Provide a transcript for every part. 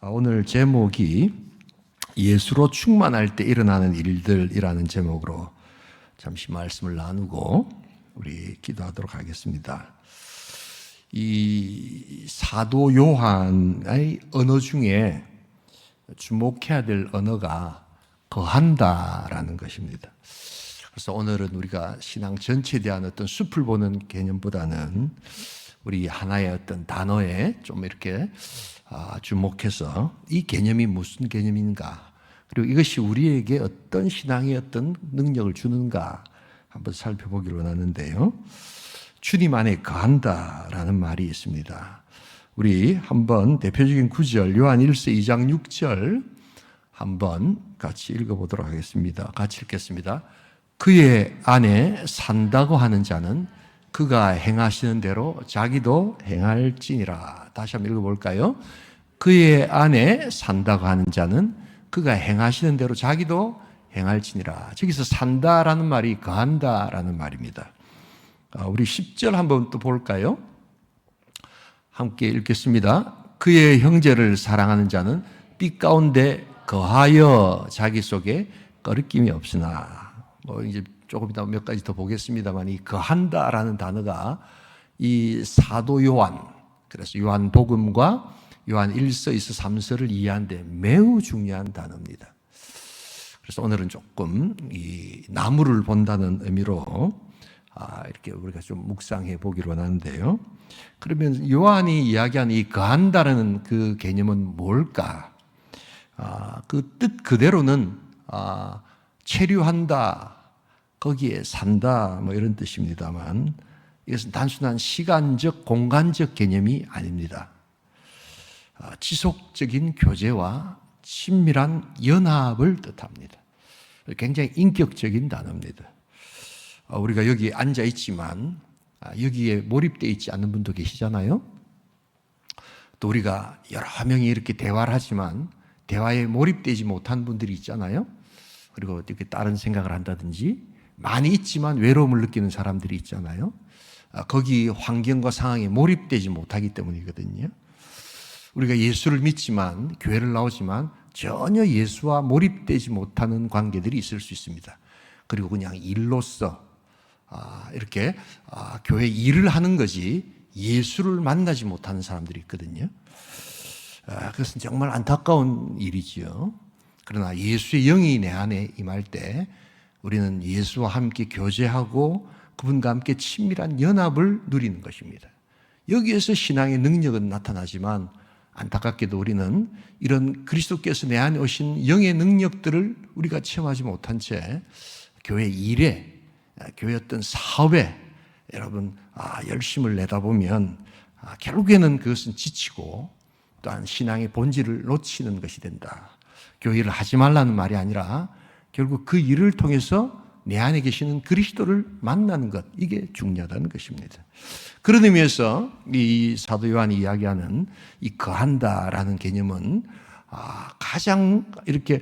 오늘 제목이 예수로 충만할 때 일어나는 일들이라는 제목으로 잠시 말씀을 나누고 우리 기도하도록 하겠습니다. 이 사도 요한의 언어 중에 주목해야 될 언어가 거한다라는 것입니다. 그래서 오늘은 우리가 신앙 전체에 대한 어떤 숲을 보는 개념보다는 우리 하나의 어떤 단어에 좀 이렇게 주목해서 이 개념이 무슨 개념인가, 그리고 이것이 우리에게 어떤 신앙의 어떤 능력을 주는가 한번 살펴보기로 원하는데요. 주님 안에 거한다라는 말이 있습니다. 우리 한번 대표적인 구절 요한 1서 2장 6절 한번 같이 읽어보도록 하겠습니다. 같이 읽겠습니다. 그의 안에 산다고 하는 자는 그가 행하시는 대로 자기도 행할지니라. 다시 한번 읽어볼까요? 그의 안에 산다고 하는 자는 그가 행하시는 대로 자기도 행할지니라. 저기서 산다라는 말이 거한다라는 말입니다. 우리 10절 한번 또 볼까요? 함께 읽겠습니다. 그의 형제를 사랑하는 자는 빛 가운데 거하여 자기 속에 거리낌이 없으나. 이제 조금 이따 몇 가지 더 보겠습니다만, 이 거한다라는 단어가 이 사도 요한, 그래서 요한복음과 요한 1서, 2서, 3서를 이해하는 데 매우 중요한 단어입니다. 그래서 오늘은 조금 이 나무를 본다는 의미로 이렇게 우리가 좀 묵상해 보기로 원하는데요. 그러면 요한이 이야기하는 이 거한다라는 그 개념은 뭘까? 그 뜻 그대로는 체류한다, 거기에 산다, 이런 뜻입니다만, 이것은 단순한 시간적, 공간적 개념이 아닙니다. 지속적인 교제와 친밀한 연합을 뜻합니다. 굉장히 인격적인 단어입니다. 우리가 여기 앉아 있지만 여기에 몰입되어 있지 않는 분도 계시잖아요. 또 우리가 여러 명이 이렇게 대화를 하지만 대화에 몰입되지 못한 분들이 있잖아요. 그리고 이렇게 다른 생각을 한다든지 많이 있지만 외로움을 느끼는 사람들이 있잖아요. 거기 환경과 상황에 몰입되지 못하기 때문이거든요. 우리가 예수를 믿지만, 교회를 나오지만 전혀 예수와 몰입되지 못하는 관계들이 있을 수 있습니다. 그리고 그냥 일로서 이렇게 교회 일을 하는 거지 예수를 만나지 못하는 사람들이 있거든요. 그것은 정말 안타까운 일이지요. 그러나 예수의 영이 내 안에 임할 때 우리는 예수와 함께 교제하고 그분과 함께 친밀한 연합을 누리는 것입니다. 여기에서 신앙의 능력은 나타나지만 안타깝게도 우리는 이런 그리스도께서 내 안에 오신 영의 능력들을 우리가 체험하지 못한 채 교회 일에, 교회 어떤 사업에 여러분 열심을 내다 보면 결국에는 그것은 지치고 또한 신앙의 본질을 놓치는 것이 된다. 교회를 하지 말라는 말이 아니라 결국 그 일을 통해서 내 안에 계시는 그리스도를 만나는 것, 이게 중요하다는 것입니다. 그런 의미에서 이 사도 요한이 이야기하는 이 거한다라는 개념은 가장 이렇게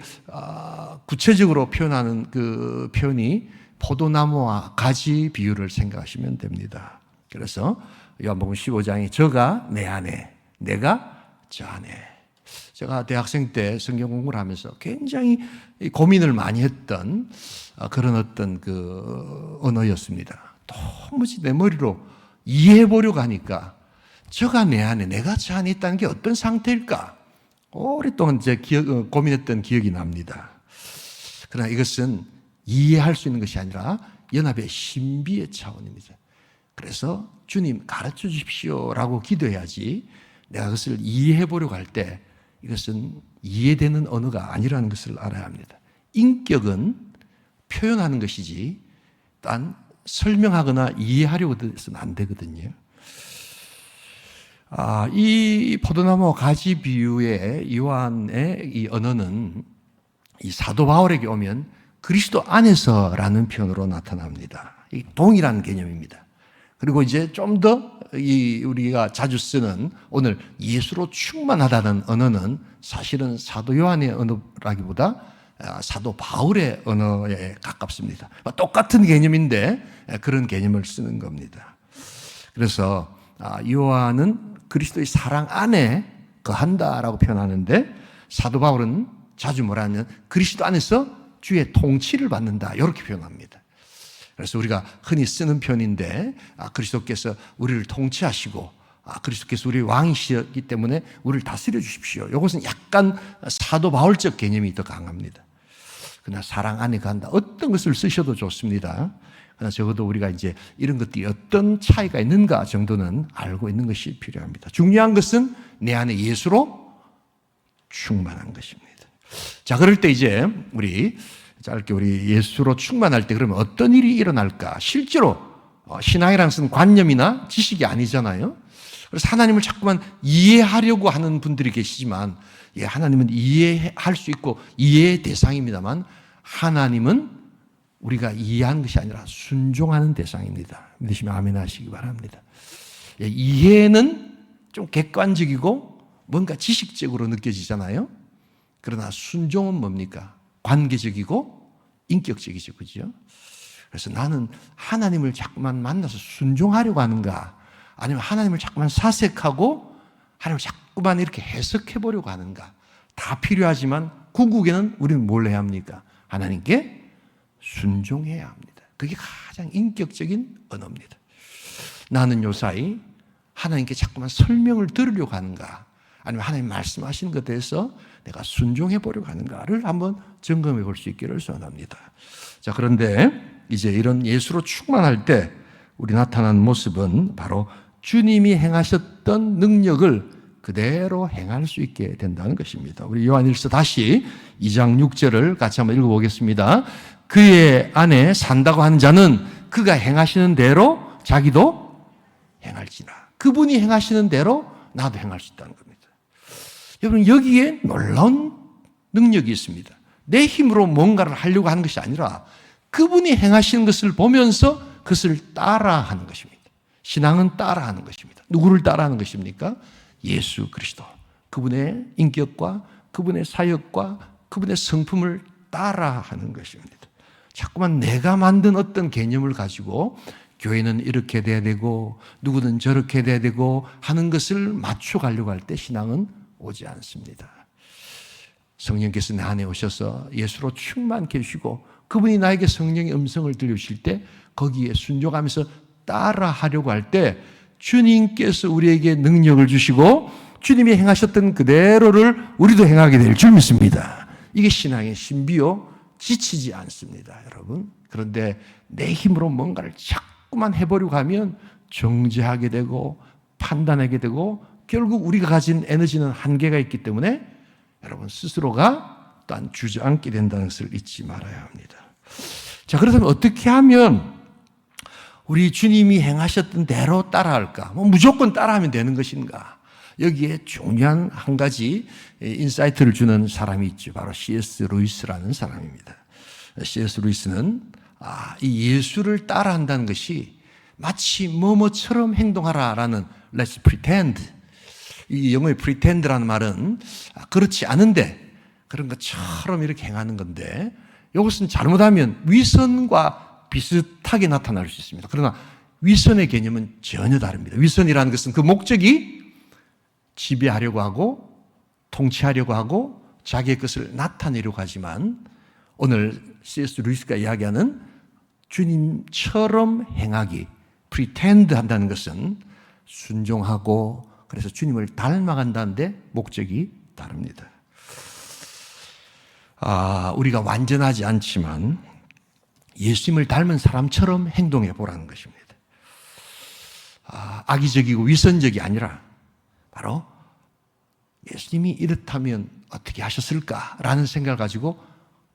구체적으로 표현하는 그 표현이 포도나무와 가지 비유를 생각하시면 됩니다. 그래서 요한복음 15장에 저가 내 안에, 내가 저 안에. 제가 대학생 때 성경 공부를 하면서 굉장히 고민을 많이 했던 그런 어떤 그 언어였습니다. 도무지 내 머리로 이해해 보려고 하니까 저가 내 안에, 내가 저 안에 있다는 게 어떤 상태일까? 오랫동안 고민했던 기억이 납니다. 그러나 이것은 이해할 수 있는 것이 아니라 연합의 신비의 차원입니다. 그래서 주님 가르쳐 주십시오라고 기도해야지 내가 그것을 이해해 보려고 할 때 이것은 이해되는 언어가 아니라는 것을 알아야 합니다. 인격은 표현하는 것이지 딴 설명하거나 이해하려고 해서는 안 되거든요. 이 포도나무 가지 비유의 요한의 이 언어는 이 사도 바울에게 오면 그리스도 안에서라는 표현으로 나타납니다. 이 동일한 개념입니다. 그리고 이제 좀 더 우리가 자주 쓰는 오늘 예수로 충만하다는 언어는 사실은 사도 요한의 언어라기보다 사도 바울의 언어에 가깝습니다. 똑같은 개념인데 그런 개념을 쓰는 겁니다. 그래서 요한은 그리스도의 사랑 안에 거한다라고 표현하는데, 사도 바울은 자주 뭐라 하면 그리스도 안에서 주의 통치를 받는다 이렇게 표현합니다. 그래서 우리가 흔히 쓰는 표현인데, 그리스도께서 우리를 통치하시고 그리스도께서 우리의 왕이시기 때문에 우리를 다스려 주십시오. 이것은 약간 사도 바울적 개념이 더 강합니다. 그러나 사랑 안에 간다, 어떤 것을 쓰셔도 좋습니다. 그러나 적어도 우리가 이제 이런 것들이 어떤 차이가 있는가 정도는 알고 있는 것이 필요합니다. 중요한 것은 내 안에 예수로 충만한 것입니다. 자, 그럴 때 이제 우리 짧게 우리 예수로 충만할 때 그러면 어떤 일이 일어날까? 실제로 신앙이라는 것은 관념이나 지식이 아니잖아요. 그래서 하나님을 자꾸만 이해하려고 하는 분들이 계시지만, 하나님은 이해할 수 있고 이해의 대상입니다만, 하나님은 우리가 이해하는 것이 아니라 순종하는 대상입니다. 믿으시면 아멘 하시기 바랍니다. 이해는 좀 객관적이고 뭔가 지식적으로 느껴지잖아요. 그러나 순종은 뭡니까? 관계적이고 인격적이죠. 그죠? 그래서 나는 하나님을 자꾸만 만나서 순종하려고 하는가? 아니면 하나님을 자꾸만 사색하고 하나님을 자꾸만 이렇게 해석해 보려고 하는가? 다 필요하지만 궁극에는 우리는 뭘 해야 합니까? 하나님께 순종해야 합니다. 그게 가장 인격적인 언어입니다. 나는 요사이 하나님께 자꾸만 설명을 들으려고 하는가? 아니면 하나님 말씀하시는 것에 대해서 내가 순종해 보려고 하는가를 한번 점검해 볼 수 있기를 소원합니다. 자, 그런데 이제 이런 예수로 충만할 때 우리 나타난 모습은 바로 주님이 행하셨던 능력을 그대로 행할 수 있게 된다는 것입니다. 우리 요한일서 다시 2장 6절을 같이 한번 읽어보겠습니다. 그의 안에 산다고 하는 자는 그가 행하시는 대로 자기도 행할지나. 그분이 행하시는 대로 나도 행할 수 있다는 겁니다. 여러분, 여기에 놀라운 능력이 있습니다. 내 힘으로 뭔가를 하려고 하는 것이 아니라 그분이 행하시는 것을 보면서 그것을 따라하는 것입니다. 신앙은 따라하는 것입니다. 누구를 따라하는 것입니까? 예수 그리스도. 그분의 인격과 그분의 사역과 그분의 성품을 따라하는 것입니다. 자꾸만 내가 만든 어떤 개념을 가지고 교회는 이렇게 돼야 되고 누구는 저렇게 돼야 되고 하는 것을 맞춰가려고 할 때 신앙은 오지 않습니다. 성령께서 내 안에 오셔서 예수로 충만케 해주시고 그분이 나에게 성령의 음성을 들려주실 때 거기에 순종하면서 따라하려고 할 때 주님께서 우리에게 능력을 주시고 주님이 행하셨던 그대로를 우리도 행하게 될 줄 믿습니다. 이게 신앙의 신비요, 지치지 않습니다, 여러분. 그런데 내 힘으로 뭔가를 자꾸만 해보려고 하면 정죄하게 되고 판단하게 되고 결국 우리가 가진 에너지는 한계가 있기 때문에 여러분 스스로가 또한 주저앉게 된다는 것을 잊지 말아야 합니다. 자, 그렇다면 어떻게 하면 우리 주님이 행하셨던 대로 따라할까? 무조건 따라하면 되는 것인가? 여기에 중요한 한 가지 인사이트를 주는 사람이 있죠. 바로 C.S. 루이스라는 사람입니다. C.S. 루이스는 이 예수를 따라한다는 것이 마치 뭐뭐처럼 행동하라라는 Let's pretend. 이 영어의 pretend라는 말은 그렇지 않은데 그런 것처럼 이렇게 행하는 건데 이것은 잘못하면 위선과 비슷하게 나타날 수 있습니다. 그러나 위선의 개념은 전혀 다릅니다. 위선이라는 것은 그 목적이 지배하려고 하고 통치하려고 하고 자기의 것을 나타내려고 하지만 오늘 C.S. 루이스가 이야기하는 주님처럼 행하기, pretend 한다는 것은 순종하고 그래서 주님을 닮아간다는데 목적이 다릅니다. 우리가 완전하지 않지만 예수님을 닮은 사람처럼 행동해 보라는 것입니다. 악의적이고 위선적이 아니라 바로 예수님이 이렇다면 어떻게 하셨을까라는 생각을 가지고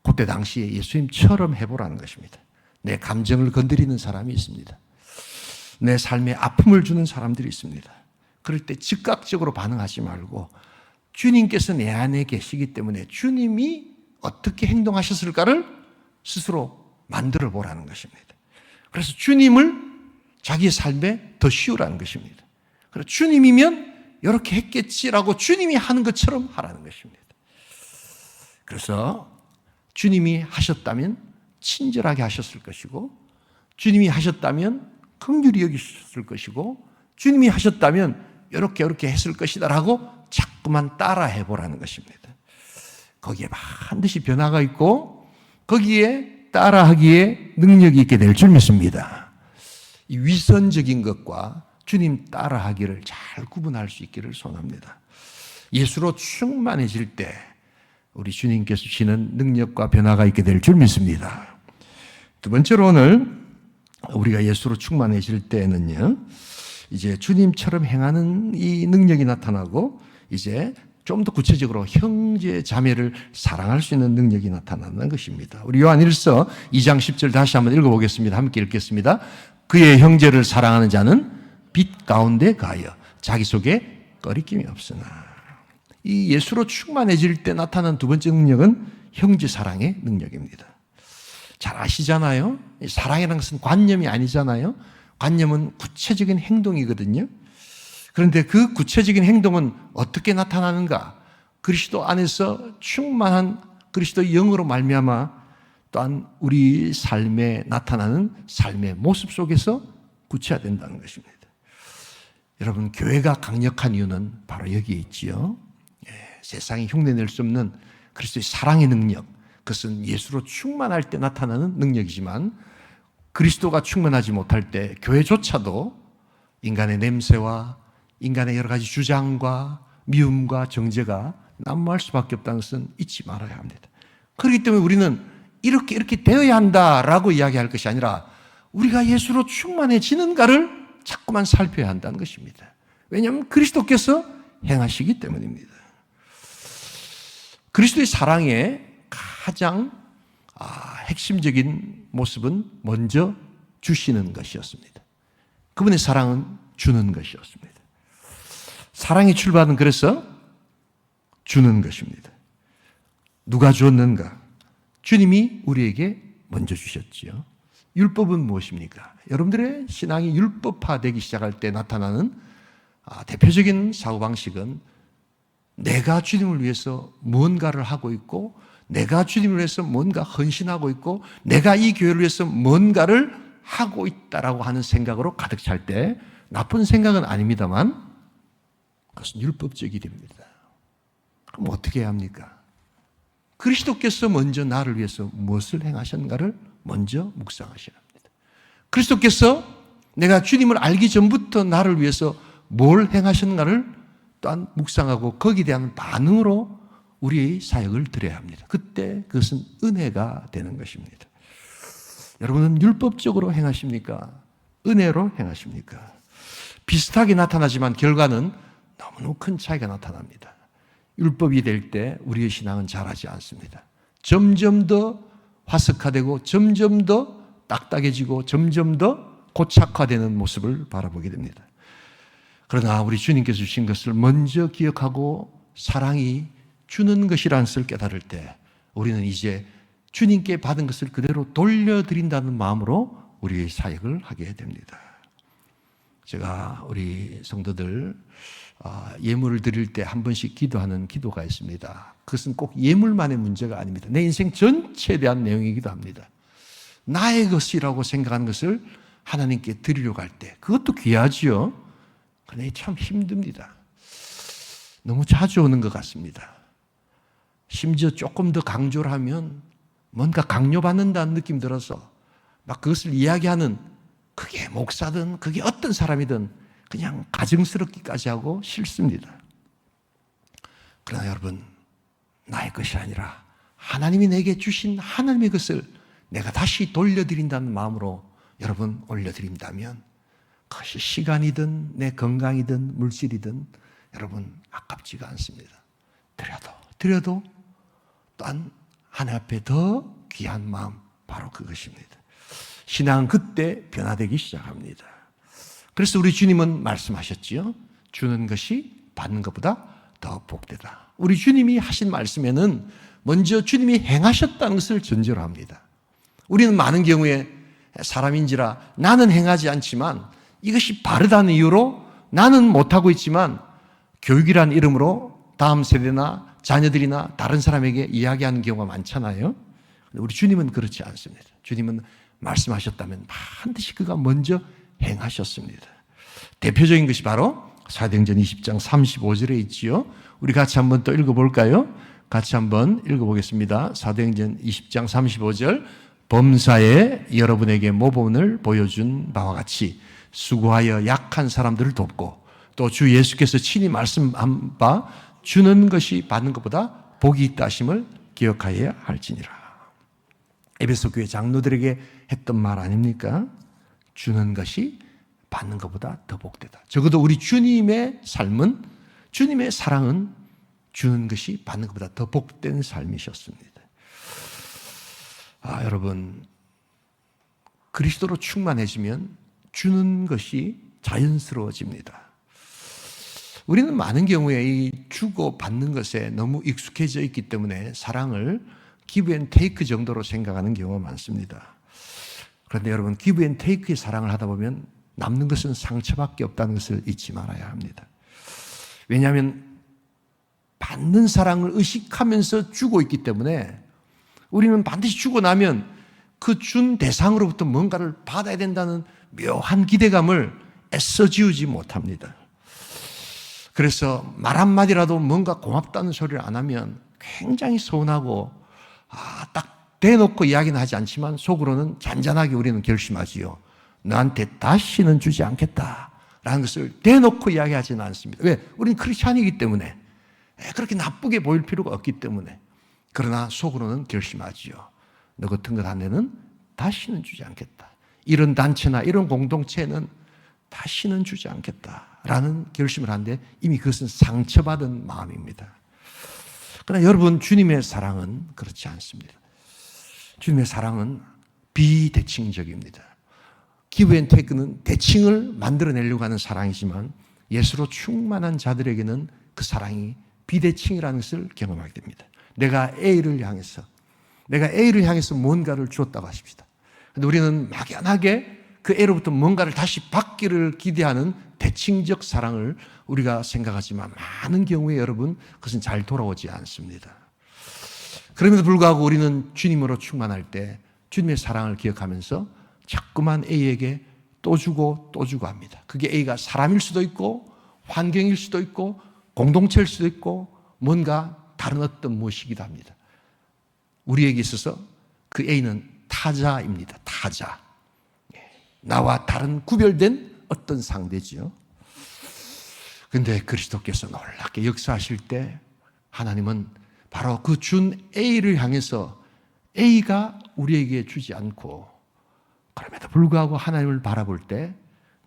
그때 당시에 예수님처럼 해보라는 것입니다. 내 감정을 건드리는 사람이 있습니다. 내 삶에 아픔을 주는 사람들이 있습니다. 그럴 때 즉각적으로 반응하지 말고 주님께서 내 안에 계시기 때문에 주님이 어떻게 행동하셨을까를 스스로 만들어 보라는 것입니다. 그래서 주님을 자기의 삶에 더 씌우라는 것입니다. 그래서 주님이면 이렇게 했겠지라고 주님이 하는 것처럼 하라는 것입니다. 그래서 주님이 하셨다면 친절하게 하셨을 것이고 주님이 하셨다면 긍휼히 여기셨을 것이고 주님이 하셨다면 이렇게 했을 것이다 라고 자꾸만 따라해 보라는 것입니다. 거기에 반드시 변화가 있고 거기에 따라하기에 능력이 있게 될 줄 믿습니다. 이 위선적인 것과 주님 따라하기를 잘 구분할 수 있기를 소원합니다. 예수로 충만해질 때 우리 주님께서 주시는 능력과 변화가 있게 될 줄 믿습니다. 두 번째로 오늘 우리가 예수로 충만해질 때는요, 이제 주님처럼 행하는 이 능력이 나타나고 이제 좀 더 구체적으로 형제 자매를 사랑할 수 있는 능력이 나타나는 것입니다. 우리 요한일서 2장 10절 다시 한번 읽어보겠습니다. 함께 읽겠습니다. 그의 형제를 사랑하는 자는 빛 가운데 가여 자기 속에 꺼리낌이 없으나. 이 예수로 충만해질 때 나타나는 두 번째 능력은 형제 사랑의 능력입니다. 잘 아시잖아요. 사랑이라는 것은 관념이 아니잖아요. 관념은 구체적인 행동이거든요. 그런데 그 구체적인 행동은 어떻게 나타나는가? 그리스도 안에서 충만한 그리스도의 영으로 말미암아 또한 우리 삶에 나타나는 삶의 모습 속에서 구체화된다는 것입니다. 여러분, 교회가 강력한 이유는 바로 여기에 있지요. 세상이 흉내낼 수 없는 그리스도의 사랑의 능력, 그것은 예수로 충만할 때 나타나는 능력이지만 그리스도가 충만하지 못할 때 교회조차도 인간의 냄새와 인간의 여러 가지 주장과 미움과 정죄가 난무할 수밖에 없다는 것은 잊지 말아야 합니다. 그렇기 때문에 우리는 이렇게 되어야 한다라고 이야기할 것이 아니라 우리가 예수로 충만해지는가를 자꾸만 살펴야 한다는 것입니다. 왜냐하면 그리스도께서 행하시기 때문입니다. 그리스도의 사랑의 가장 핵심적인 모습은 먼저 주시는 것이었습니다. 그분의 사랑은 주는 것이었습니다. 사랑의 출발은 그래서 주는 것입니다. 누가 주었는가? 주님이 우리에게 먼저 주셨지요. 율법은 무엇입니까? 여러분들의 신앙이 율법화되기 시작할 때 나타나는 대표적인 사고방식은 내가 주님을 위해서 무언가를 하고 있고 내가 주님을 위해서 뭔가 헌신하고 있고 내가 이 교회를 위해서 뭔가를 하고 있다라고 하는 생각으로 가득 찰 때 나쁜 생각은 아닙니다만 그것은 율법적이 됩니다. 그럼 어떻게 해야 합니까? 그리스도께서 먼저 나를 위해서 무엇을 행하셨는가를 먼저 묵상하셔야 합니다. 그리스도께서 내가 주님을 알기 전부터 나를 위해서 뭘 행하셨는가를 또한 묵상하고 거기에 대한 반응으로 우리의 사역을 드려야 합니다. 그때 그것은 은혜가 되는 것입니다. 여러분은 율법적으로 행하십니까? 은혜로 행하십니까? 비슷하게 나타나지만 결과는 너무 큰 차이가 나타납니다. 율법이 될 때 우리의 신앙은 자라지 않습니다. 점점 더 화석화되고 점점 더 딱딱해지고 점점 더 고착화되는 모습을 바라보게 됩니다. 그러나 우리 주님께서 주신 것을 먼저 기억하고 사랑이 주는 것이라는 것을 깨달을 때 우리는 이제 주님께 받은 것을 그대로 돌려드린다는 마음으로 우리의 사역을 하게 됩니다. 제가 우리 성도들 예물을 드릴 때 한 번씩 기도하는 기도가 있습니다. 그것은 꼭 예물만의 문제가 아닙니다. 내 인생 전체에 대한 내용이기도 합니다. 나의 것이라고 생각하는 것을 하나님께 드리려고 할 때 그것도 귀하지요. 그런데 참 힘듭니다. 너무 자주 오는 것 같습니다. 심지어 조금 더 강조를 하면 뭔가 강요받는다는 느낌 들어서 막 그것을 이야기하는 그게 목사든 그게 어떤 사람이든 그냥 가증스럽기까지 하고 싫습니다. 그러나 여러분, 나의 것이 아니라 하나님이 내게 주신 하나님의 것을 내가 다시 돌려드린다는 마음으로 여러분 올려드린다면 그것이 시간이든 내 건강이든 물질이든 여러분 아깝지가 않습니다. 드려도 또한 하나님 앞에 더 귀한 마음, 바로 그것입니다. 신앙은 그때 변화되기 시작합니다. 그래서 우리 주님은 말씀하셨지요. 주는 것이 받는 것보다 더 복되다. 우리 주님이 하신 말씀에는 먼저 주님이 행하셨다는 것을 전제로 합니다. 우리는 많은 경우에 사람인지라 나는 행하지 않지만 이것이 바르다는 이유로 나는 못하고 있지만 교육이라는 이름으로 다음 세대나 자녀들이나 다른 사람에게 이야기하는 경우가 많잖아요. 우리 주님은 그렇지 않습니다. 주님은 말씀하셨다면 반드시 그가 먼저 행하셨습니다. 대표적인 것이 바로 사도행전 20장 35절에 있지요. 우리 같이 한번 또 읽어볼까요? 같이 한번 읽어보겠습니다. 사도행전 20장 35절. 범사에 여러분에게 모범을 보여준 바와 같이 수고하여 약한 사람들을 돕고 또 주 예수께서 친히 말씀한 바 주는 것이 받는 것보다 복이 있다 하심을 기억하여야 할지니라. 에베소 교회 장로들에게 했던 말 아닙니까? 주는 것이 받는 것보다 더 복되다. 적어도 우리 주님의 삶은, 주님의 사랑은 주는 것이 받는 것보다 더 복된 삶이셨습니다. 여러분, 그리스도로 충만해지면 주는 것이 자연스러워집니다. 우리는 많은 경우에 이 주고 받는 것에 너무 익숙해져 있기 때문에 사랑을 기브 앤 테이크 정도로 생각하는 경우가 많습니다. 그런데 여러분, 기브 앤 테이크의 사랑을 하다 보면 남는 것은 상처밖에 없다는 것을 잊지 말아야 합니다. 왜냐하면 받는 사랑을 의식하면서 주고 있기 때문에 우리는 반드시 주고 나면 그 준 대상으로부터 뭔가를 받아야 된다는 묘한 기대감을 애써 지우지 못합니다. 그래서 말 한마디라도 뭔가 고맙다는 소리를 안 하면 굉장히 서운하고 딱 대놓고 이야기는 하지 않지만 속으로는 잔잔하게 우리는 결심하지요. 너한테 다시는 주지 않겠다라는 것을 대놓고 이야기하지는 않습니다. 왜? 우리는 크리스찬이기 때문에 그렇게 나쁘게 보일 필요가 없기 때문에. 그러나 속으로는 결심하지요. 너 같은 것 한테는 다시는 주지 않겠다. 이런 단체나 이런 공동체는 다시는 주지 않겠다라는 결심을 하는데 이미 그것은 상처받은 마음입니다. 그러나 여러분, 주님의 사랑은 그렇지 않습니다. 주님의 사랑은 비대칭적입니다. 기브 앤 테이크는 대칭을 만들어내려고 하는 사랑이지만 예수로 충만한 자들에게는 그 사랑이 비대칭이라는 것을 경험하게 됩니다. 내가 A를 향해서 뭔가를 주었다고 하십시다. 그런데 우리는 막연하게 그 A로부터 뭔가를 다시 받기를 기대하는 대칭적 사랑을 우리가 생각하지만 많은 경우에 여러분, 그것은 잘 돌아오지 않습니다. 그럼에도 불구하고 우리는 주님으로 충만할 때 주님의 사랑을 기억하면서 자꾸만 A에게 또 주고 또 주고 합니다. 그게 A가 사람일 수도 있고 환경일 수도 있고 공동체일 수도 있고 뭔가 다른 어떤 무엇이기도 합니다. 우리에게 있어서 그 A는 타자입니다. 타자. 나와 다른 구별된 어떤 상대지요. 그런데 그리스도께서 놀랍게 역사하실 때 하나님은 바로 그 준 A를 향해서 A가 우리에게 주지 않고 그럼에도 불구하고 하나님을 바라볼 때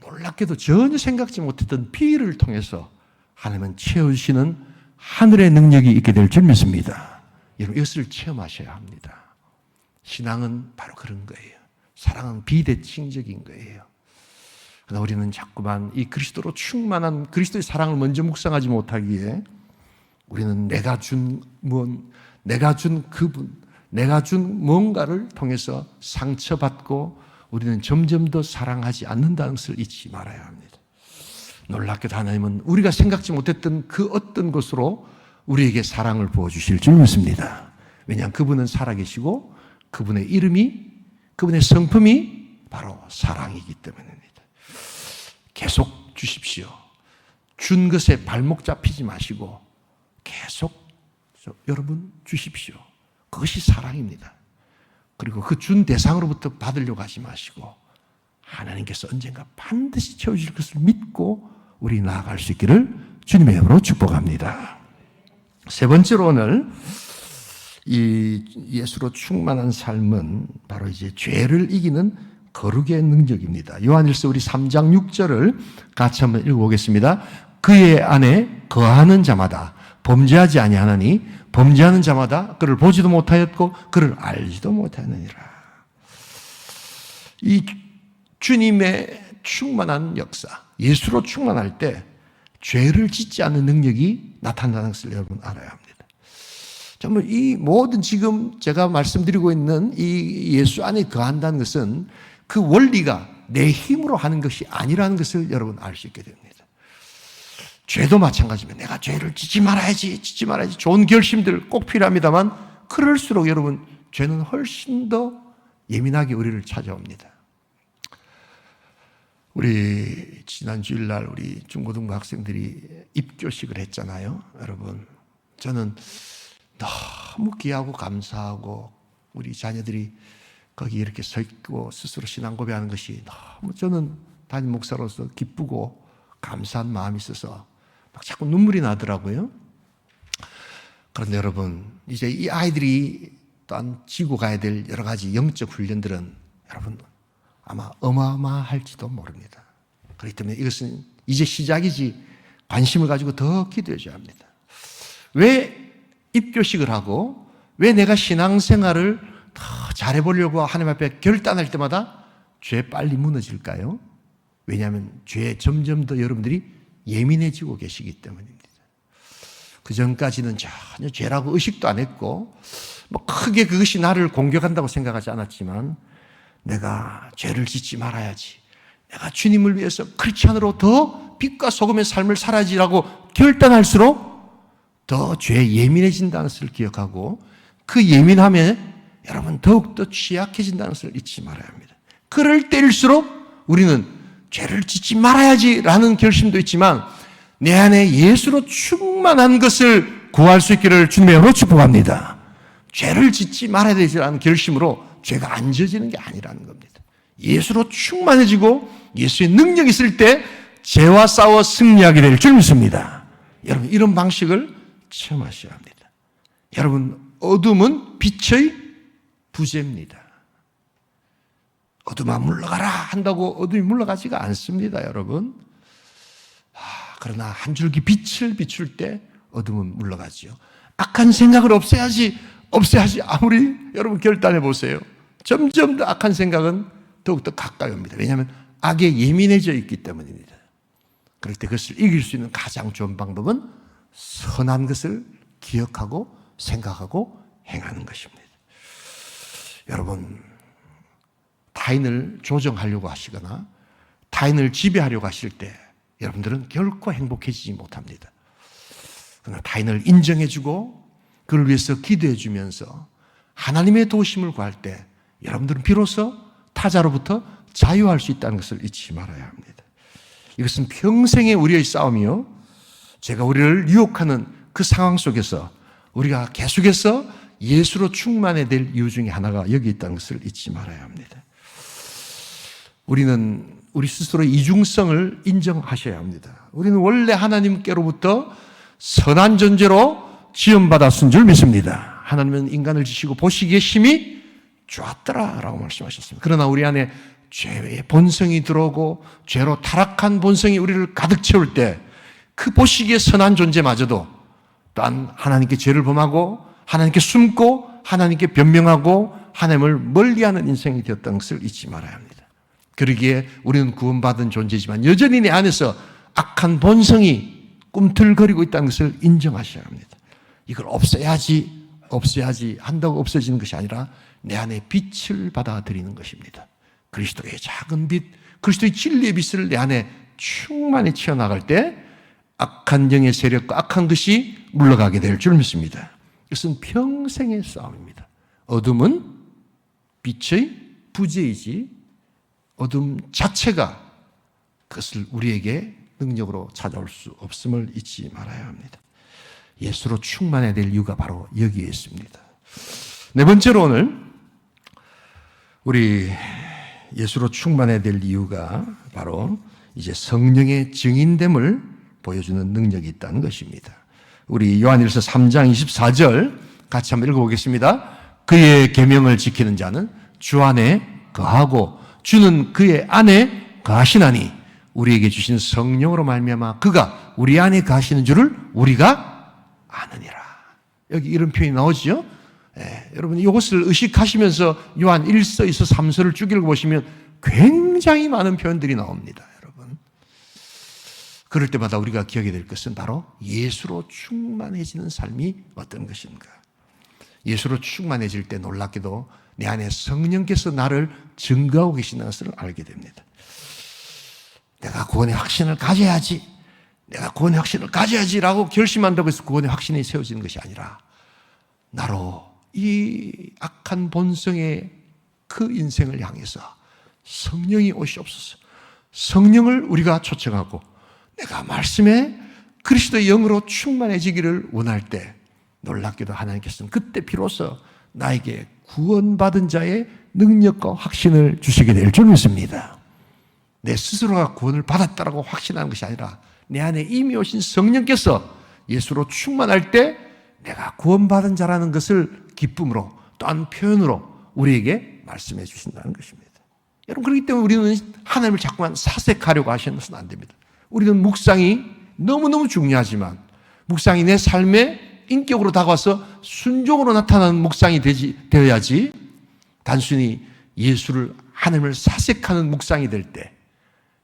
놀랍게도 전혀 생각지 못했던 B를 통해서 하나님은 채워주시는 하늘의 능력이 있게 될 줄 믿습니다. 여러분, 이것을 체험하셔야 합니다. 신앙은 바로 그런 거예요. 사랑은 비대칭적인 거예요. 그러나 우리는 자꾸만 이 그리스도로 충만한 그리스도의 사랑을 먼저 묵상하지 못하기에 우리는 내가 준 그분, 내가 준 뭔가를 통해서 상처받고 우리는 점점 더 사랑하지 않는다는 것을 잊지 말아야 합니다. 놀랍게도 하나님은 우리가 생각지 못했던 그 어떤 것으로 우리에게 사랑을 부어주실 줄 믿습니다. 왜냐하면 그분은 살아계시고 그분의 이름이, 그분의 성품이 바로 사랑이기 때문입니다. 계속 주십시오. 준 것에 발목 잡히지 마시고 계속 여러분 주십시오. 그것이 사랑입니다. 그리고 그 준 대상으로부터 받으려고 하지 마시고 하나님께서 언젠가 반드시 채워주실 것을 믿고 우리 나아갈 수 있기를 주님의 이름으로 축복합니다. 세 번째로 오늘 이 예수로 충만한 삶은 바로 이제 죄를 이기는 거룩의 능력입니다. 요한일서 우리 3장 6절을 같이 한번 읽어보겠습니다. 그의 안에 거하는 자마다 범죄하지 아니하나니 범죄하는 자마다 그를 보지도 못하였고 그를 알지도 못하느니라. 이 주님의 충만한 역사, 예수로 충만할 때 죄를 짓지 않는 능력이 나타난다는 것을 여러분 알아야 합니다. 정말 이 모든 지금 제가 말씀드리고 있는 이 예수 안에 거한다는 것은 그 원리가 내 힘으로 하는 것이 아니라는 것을 여러분 알 수 있게 됩니다. 죄도 마찬가지입니다. 내가 죄를 짓지 말아야지 좋은 결심들 꼭 필요합니다만 그럴수록 여러분 죄는 훨씬 더 예민하게 우리를 찾아옵니다. 우리 지난 주일날 우리 중고등부 학생들이 입교식을 했잖아요. 여러분, 저는 너무 귀하고 감사하고 우리 자녀들이 거기 이렇게 서 있고 스스로 신앙 고백하는 것이 너무 저는 담임 목사로서 기쁘고 감사한 마음이 있어서 막 자꾸 눈물이 나더라고요. 그런데 여러분, 이제 이 아이들이 또한 지고 가야 될 여러 가지 영적 훈련들은 여러분 아마 어마어마할지도 모릅니다. 그렇기 때문에 이것은 이제 시작이지 관심을 가지고 더 기도해 줘야 합니다. 왜 입교식을 하고 왜 내가 신앙생활을 더 잘해보려고 하나님 앞에 결단할 때마다 죄 빨리 무너질까요? 왜냐하면 죄에 점점 더 여러분들이 예민해지고 계시기 때문입니다. 그 전까지는 전혀 죄라고 의식도 안 했고 뭐 크게 그것이 나를 공격한다고 생각하지 않았지만 내가 죄를 짓지 말아야지, 내가 주님을 위해서 크리스찬으로 더 빛과 소금의 삶을 살아야지라고 결단할수록 더 죄에 예민해진다는 것을 기억하고 그 예민함에 여러분 더욱더 취약해진다는 것을 잊지 말아야 합니다. 그럴 때일수록 우리는 죄를 짓지 말아야지라는 결심도 있지만 내 안에 예수로 충만한 것을 구할 수 있기를 주님의 이름으로 축복합니다. 죄를 짓지 말아야 되지라는 결심으로 죄가 안 지어지는 게 아니라는 겁니다. 예수로 충만해지고 예수의 능력이 있을 때 죄와 싸워 승리하게 될 줄 믿습니다. 여러분, 이런 방식을 체험하셔야 합니다. 여러분, 어둠은 빛의 부재입니다. 어둠아 물러가라 한다고 어둠이 물러가지가 않습니다, 여러분. 그러나 한 줄기 빛을 비출 때 어둠은 물러가지요. 악한 생각을 없애야지 아무리 여러분 결단해 보세요. 점점 더 악한 생각은 더욱더 가까이 옵니다. 왜냐하면 악에 예민해져 있기 때문입니다. 그럴 때 그것을 이길 수 있는 가장 좋은 방법은 선한 것을 기억하고 생각하고 행하는 것입니다. 여러분, 타인을 조정하려고 하시거나 타인을 지배하려고 하실 때 여러분들은 결코 행복해지지 못합니다. 그러나 타인을 인정해주고 그를 위해서 기도해주면서 하나님의 도우심을 구할 때 여러분들은 비로소 타자로부터 자유할 수 있다는 것을 잊지 말아야 합니다. 이것은 평생의 우리의 싸움이요, 제가 우리를 유혹하는 그 상황 속에서 우리가 계속해서 예수로 충만해야 될 이유 중에 하나가 여기 있다는 것을 잊지 말아야 합니다. 우리는 우리 스스로의 이중성을 인정하셔야 합니다. 우리는 원래 하나님께로부터 선한 존재로 지음받았은 줄 믿습니다. 하나님은 인간을 지시고 보시기에 심히 좋았더라라고 말씀하셨습니다. 그러나 우리 안에 죄의 본성이 들어오고 죄로 타락한 본성이 우리를 가득 채울 때 그 보시기에 선한 존재마저도 또한 하나님께 죄를 범하고 하나님께 숨고 하나님께 변명하고 하나님을 멀리하는 인생이 되었다는 것을 잊지 말아야 합니다. 그러기에 우리는 구원받은 존재지만 여전히 내 안에서 악한 본성이 꿈틀거리고 있다는 것을 인정하셔야 합니다. 이걸 없애야지 한다고 없어지는 것이 아니라 내 안에 빛을 받아들이는 것입니다. 그리스도의 작은 빛, 그리스도의 진리의 빛을 내 안에 충만히 채워나갈 때 악한 영의 세력과 악한 것이 물러가게 될 줄 믿습니다. 이것은 평생의 싸움입니다. 어둠은 빛의 부재이지 어둠 자체가 그것을 우리에게 능력으로 찾아올 수 없음을 잊지 말아야 합니다. 예수로 충만해야 될 이유가 바로 여기에 있습니다. 네 번째로 오늘 우리 예수로 충만해야 될 이유가 바로 이제 성령의 증인됨을 보여주는 능력이 있다는 것입니다. 우리 요한일서 3장 24절 같이 한번 읽어보겠습니다. 그의 계명을 지키는 자는 주 안에 거하고 주는 그의 안에 거하시나니 우리에게 주신 성령으로 말미암아 그가 우리 안에 거하시는 줄을 우리가 아느니라. 여기 이런 표현이 나오죠. 여러분 이것을 의식하시면서 요한 1서, 2서, 3서를 쭉 읽어보시면 굉장히 많은 표현들이 나옵니다. 여러분, 그럴 때마다 우리가 기억해야 될 것은 바로 예수로 충만해지는 삶이 어떤 것인가. 예수로 충만해질 때 놀랍게도 내 안에 성령께서 나를 증거하고 계시는 것을 알게 됩니다. 내가 구원의 확신을 가져야지라고 결심한다고 해서 구원의 확신이 세워지는 것이 아니라 나로 이 악한 본성의 그 인생을 향해서 성령이 오시옵소서, 성령을 우리가 초청하고 내가 말씀에 그리스도의 영으로 충만해지기를 원할 때 놀랍게도 하나님께서는 그때 비로소 나에게 구원받은 자의 능력과 확신을 주시게 될 줄 믿습니다. 내 스스로가 구원을 받았다라고 확신하는 것이 아니라 내 안에 이미 오신 성령께서 예수로 충만할 때 내가 구원받은 자라는 것을 기쁨으로 또한 표현으로 우리에게 말씀해 주신다는 것입니다. 여러분, 그렇기 때문에 우리는 하나님을 자꾸만 사색하려고 하시는 것은 안 됩니다. 우리는 묵상이 너무너무 중요하지만 묵상이 내 삶에 인격으로 다가와서 순종으로 나타나는 묵상이 되어야지 단순히 예수를 하나님을 사색하는 묵상이 될 때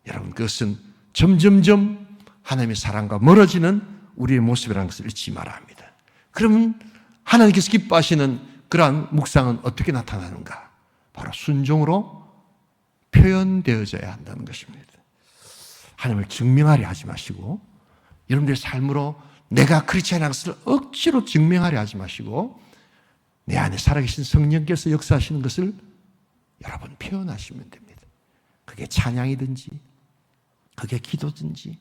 여러분 그것은 점점점 하나님의 사랑과 멀어지는 우리의 모습이라는 것을 잊지 말아야 합니다. 그러면 하나님께서 기뻐하시는 그러한 묵상은 어떻게 나타나는가? 바로 순종으로 표현되어져야 한다는 것입니다. 하나님을 증명하려 하지 마시고 여러분들의 삶으로 내가 그렇지 않은 것을 억지로 증명하려 하지 마시고 내 안에 살아계신 성령께서 역사하시는 것을 여러분 표현하시면 됩니다. 그게 찬양이든지 그게 기도든지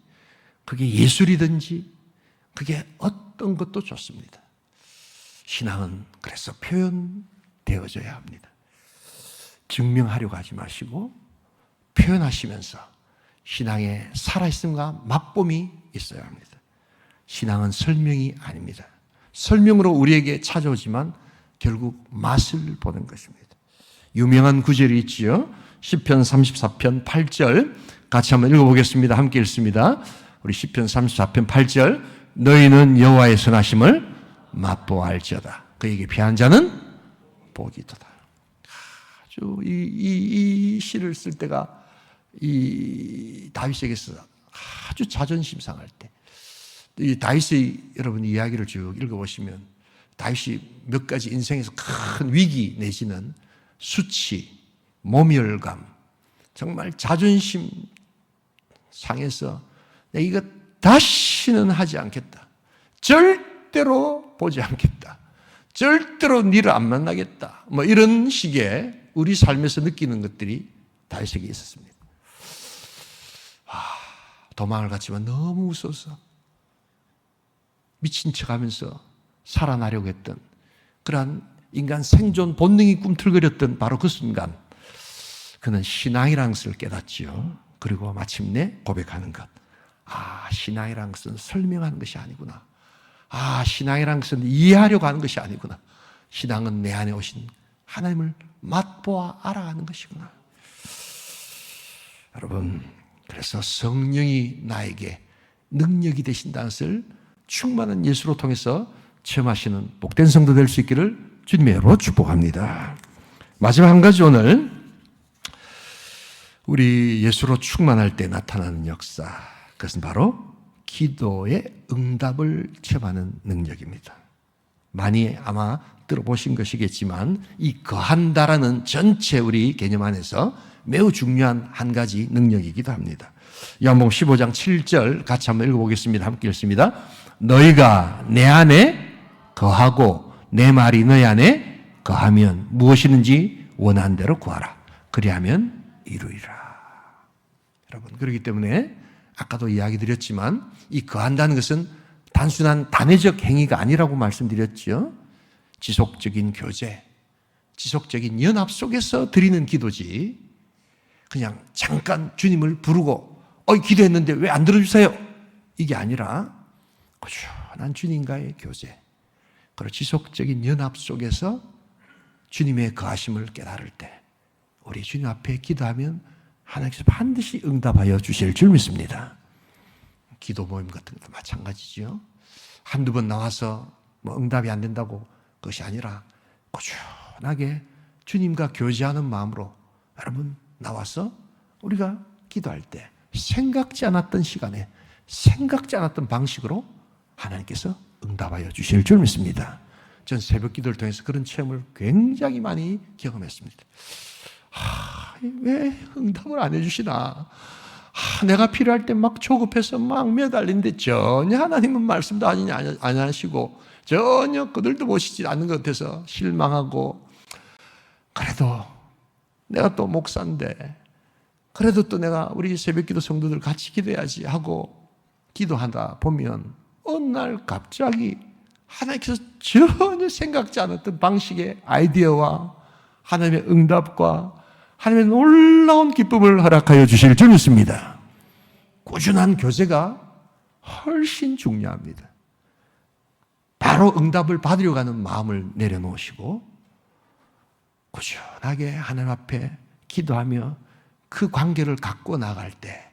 그게 예술이든지 그게 어떤 것도 좋습니다. 신앙은 그래서 표현되어져야 합니다. 증명하려고 하지 마시고 표현하시면서 신앙의 살아있음과 맛봄이 있어야 합니다. 신앙은 설명이 아닙니다. 설명으로 우리에게 찾아오지만 결국 맛을 보는 것입니다. 유명한 구절이 있지요. 시편 34편 8절 같이 한번 읽어보겠습니다. 함께 읽습니다. 우리 시편 34편 8절 너희는 여호와의 선하심을 맛보알지어다. 그에게 피한 자는 복이 있도다. 아주 이 시를 쓸 때가 이 다윗에게서 아주 자존심 상할 때 이 다윗의 여러분 이야기를 쭉 읽어보시면 다윗이 몇 가지 인생에서 큰 위기 내지는 수치, 모멸감, 정말 자존심 상해서 내가 이거 다시는 하지 않겠다. 절대로 보지 않겠다. 절대로 니를 안 만나겠다. 뭐 이런 식의 우리 삶에서 느끼는 것들이 다윗에게 있었습니다. 도망을 갔지만 너무 무서워서 미친 척하면서 살아나려고 했던 그러한 인간 생존 본능이 꿈틀거렸던 바로 그 순간 그는 신앙이라는 것을 깨닫지요. 그리고 마침내 고백하는 것. 신앙이라는 것은 설명하는 것이 아니구나. 신앙이라는 것은 이해하려고 하는 것이 아니구나. 신앙은 내 안에 오신 하나님을 맛보아 알아가는 것이구나. 여러분, 그래서 성령이 나에게 능력이 되신다는 것을 충만한 예수로 통해서 체험하시는 복된 성도 될 수 있기를 주님의 이름으로 축복합니다. 마지막 한 가지 오늘 우리 예수로 충만할 때 나타나는 역사, 그것은 바로 기도의 응답을 체험하는 능력입니다. 많이 아마 들어보신 것이겠지만 이 거한다라는 전체 우리 개념 안에서 매우 중요한 한 가지 능력이기도 합니다. 요한복음 15장 7절 같이 한번 읽어보겠습니다. 함께 읽습니다. 너희가 내 안에 거하고 내 말이 너희 안에 거하면 무엇이든지 원하는 대로 구하라. 그리하면 이루리라. 여러분, 그렇기 때문에 아까도 이야기 드렸지만 이 거한다는 것은 단순한 단회적 행위가 아니라고 말씀드렸죠. 지속적인 교제, 지속적인 연합 속에서 드리는 기도지 그냥 잠깐 주님을 부르고 기도했는데 왜 안 들어주세요? 이게 아니라 꾸준한 주님과의 교제, 그리고 지속적인 연합 속에서 주님의 거하심을 깨달을 때 우리 주님 앞에 기도하면 하나님께서 반드시 응답하여 주실 줄 믿습니다. 기도 모임 같은 것도 마찬가지죠. 한두 번 나와서 응답이 안 된다고 그것이 아니라 꾸준하게 주님과 교제하는 마음으로 여러분 나와서 우리가 기도할 때 생각지 않았던 시간에 생각지 않았던 방식으로 하나님께서 응답하여 주실 줄 믿습니다. 전 새벽 기도를 통해서 그런 체험을 굉장히 많이 경험했습니다. 왜 응답을 안 해주시나? 내가 필요할 때 막 조급해서 막 매달리는데 전혀 하나님은 말씀도 안 하시고 전혀 그들도 보시지 않는 것 같아서 실망하고, 그래도 내가 또 목사인데 그래도 또 내가 우리 새벽기도 성도들 같이 기도해야지 하고 기도하다 보면 어느 날 갑자기 하나님께서 전혀 생각지 않았던 방식의 아이디어와 하나님의 응답과 하나님의 놀라운 기쁨을 허락하여 주실 줄 믿습니다. 꾸준한 교제가 훨씬 중요합니다. 바로 응답을 받으려고 하는 마음을 내려놓으시고 꾸준하게 하나님 앞에 기도하며 그 관계를 갖고 나갈 때,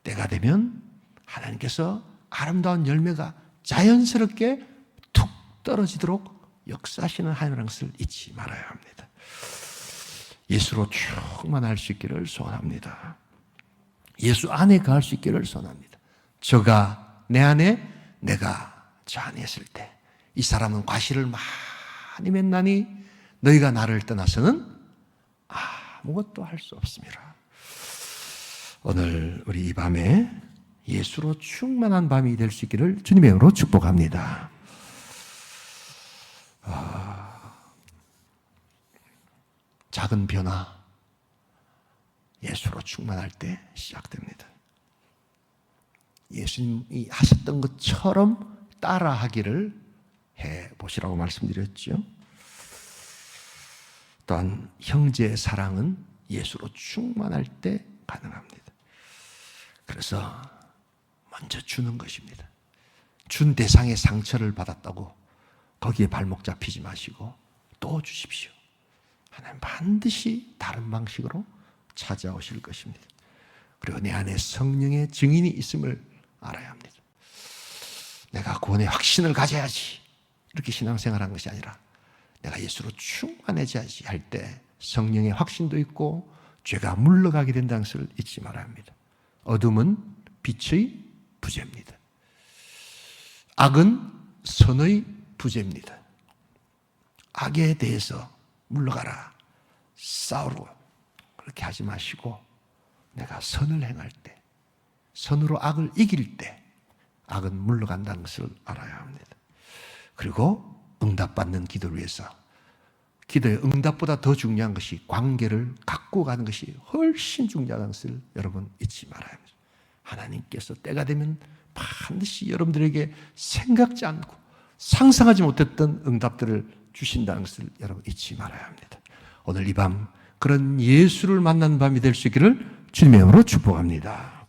때가 되면 하나님께서 아름다운 열매가 자연스럽게 툭 떨어지도록 역사하시는 하나님이라는 것을 잊지 말아야 합니다. 예수로 충만할 수 있기를 소원합니다. 예수 안에 거할 수 있기를 소원합니다. 저가 내 안에, 내가 저 안에 있을 때 이 사람은 과실을 많이 맺나니 너희가 나를 떠나서는 아무것도 할 수 없습니다. 오늘 우리 이 밤에 예수로 충만한 밤이 될 수 있기를 주님의 이름으로 축복합니다. 작은 변화, 예수로 충만할 때 시작됩니다. 예수님이 하셨던 것처럼 따라하기를 해보시라고 말씀드렸죠. 또한 형제의 사랑은 예수로 충만할 때 가능합니다. 그래서 먼저 주는 것입니다. 준 대상의 상처를 받았다고 거기에 발목 잡히지 마시고 또 주십시오. 하나님 반드시 다른 방식으로 찾아오실 것입니다. 그리고 내 안에 성령의 증인이 있음을 알아야 합니다. 내가 구원의 확신을 가져야지 이렇게 신앙생활한 것이 아니라 내가 예수로 충만해져야지 할 때 성령의 확신도 있고 죄가 물러가게 된다는 것을 잊지 말아야 합니다. 어둠은 빛의 부재입니다. 악은 선의 부재입니다. 악에 대해서 물러가라, 싸우고 그렇게 하지 마시고 내가 선을 행할 때, 선으로 악을 이길 때 악은 물러간다는 것을 알아야 합니다. 그리고 응답받는 기도를 위해서 기도의 응답보다 더 중요한 것이 관계를 갖고 가는 것이 훨씬 중요하다는 것을 여러분 잊지 말아야 합니다. 하나님께서 때가 되면 반드시 여러분들에게 생각지 않고 상상하지 못했던 응답들을 주신다는 것을 여러분 잊지 말아야 합니다. 오늘 이 밤 그런 예수를 만난 밤이 될 수 있기를 주님의 이름으로 축복합니다.